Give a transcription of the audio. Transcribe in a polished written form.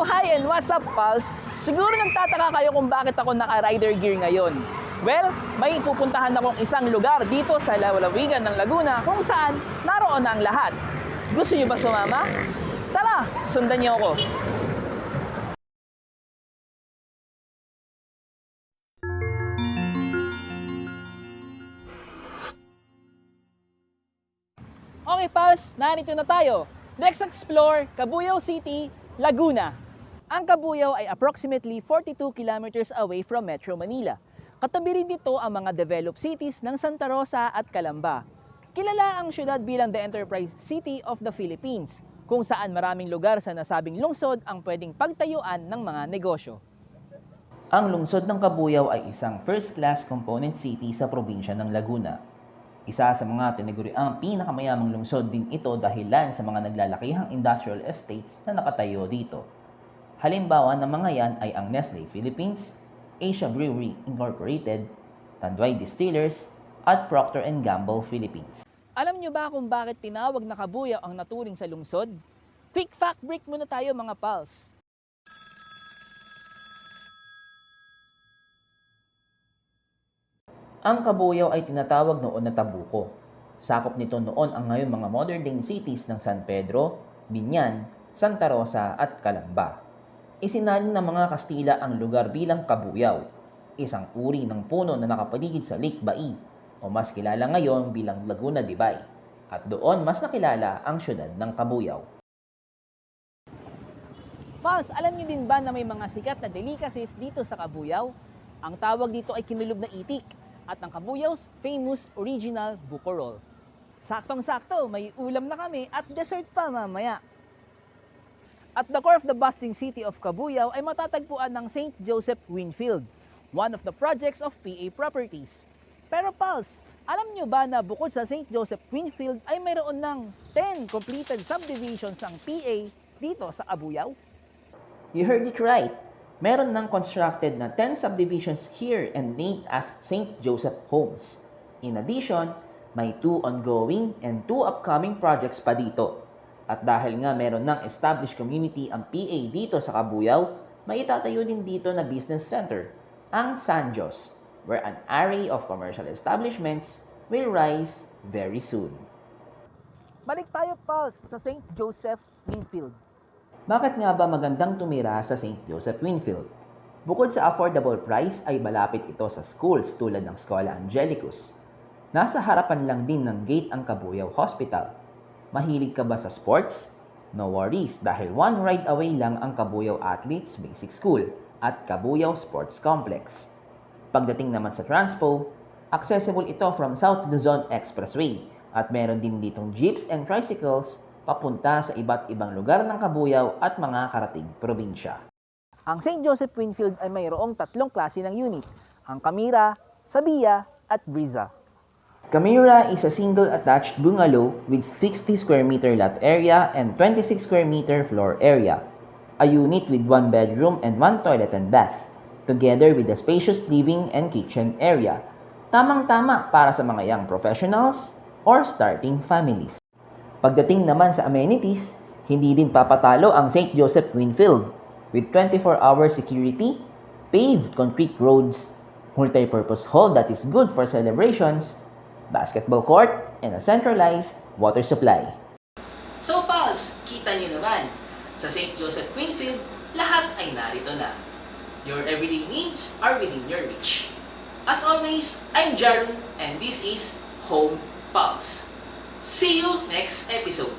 Hi and what's up, pals? Siguro nagtataka kayo kung bakit ako naka-rider gear ngayon. Well, may pupuntahan akong isang lugar dito sa lalawigan ng Laguna kung saan naroon na ang lahat. Gusto niyo ba sumama? Tara, sundan niyo ako. Okay, pals, narito na tayo. Let's explore Cabuyao City, Laguna. Ang Cabuyao ay approximately 42 kilometers away from Metro Manila. Katabi rin dito ang mga developed cities ng Santa Rosa at Calamba. Kilala ang syudad bilang the Enterprise City of the Philippines, kung saan maraming lugar sa nasabing lungsod ang pwedeng pagtayuan ng mga negosyo. Ang lungsod ng Cabuyao ay isang first-class component city sa probinsya ng Laguna. Isa sa mga tinaguriang pinakamayamang lungsod din ito dahilan sa mga naglalakihang industrial estates na nakatayo dito. Halimbawa ng mga yan ay ang Nestle Philippines, Asia Brewery Incorporated, Tanduay Distillers, at Procter & Gamble Philippines. Alam nyo ba kung bakit tinawag na Cabuyao ang naturing sa lungsod? Quick fact break muna tayo mga pals. Ang Cabuyao ay tinatawag noon na Tabuco. Sakop nito noon ang ngayon mga modern-day cities ng San Pedro, Biñan, Santa Rosa at Calamba. Isinalin ng mga Kastila ang lugar bilang Cabuyao, isang uri ng puno na nakapaligid sa Lake Bai, o mas kilala ngayon bilang Laguna de Bay. At doon mas nakilala ang syudad ng Cabuyao. Pals, alam niyo din ba na may mga sikat na delicacies dito sa Cabuyao? Ang tawag dito ay kinulog na itik at ang Cabuyao's famous original buko roll. Saktong-sakto, may ulam na kami at dessert pa mamaya. At the core of the bustling city of Cabuyao ay matatagpuan ng St. Joseph Winfield, one of the projects of PA Properties. Pero pals, alam nyo ba na bukod sa St. Joseph Winfield ay mayroon ng 10 completed subdivisions ang PA dito sa Cabuyao? You heard it right. Meron ng constructed na 10 subdivisions here and named as St. Joseph Homes. In addition, may 2 ongoing and 2 upcoming projects pa dito. At dahil nga meron ng established community ang PA dito sa Cabuyao, may itatayo din dito na business center, ang San Jos, where an array of commercial establishments will rise very soon. Balik tayo pals sa St. Joseph Winfield. Bakit nga ba magandang tumira sa St. Joseph Winfield? Bukod sa affordable price ay malapit ito sa schools tulad ng Scola Angelicus. Nasa harapan lang din ng gate ang Cabuyao Hospital. Mahilig ka ba sa sports? No worries dahil one ride away lang ang Cabuyao Athletes Basic School at Cabuyao Sports Complex. Pagdating naman sa transpo, accessible ito from South Luzon Expressway at meron din ditong jeeps and tricycles papunta sa iba't ibang lugar ng Cabuyao at mga karating probinsya. Ang St. Joseph Winfield ay mayroong 3 klase ng unit, ang Camira, Sabia at Brisa. Camira is a single attached bungalow with 60 square meter lot area and 26 square meter floor area. A unit with 1 bedroom and 1 toilet and bath, together with a spacious living and kitchen area. Tamang-tama para sa mga young professionals or starting families. Pagdating naman sa amenities, hindi din papatalo ang St. Joseph Winfield with 24-hour security, paved concrete roads, multi-purpose hall that is good for celebrations, basketball court, and a centralized water supply. So pals, kita niyo naman, sa St. Joseph Winfield, lahat ay narito na. Your everyday needs are within your reach. As always, I'm Jaru and this is Home Pulse. See you next episode.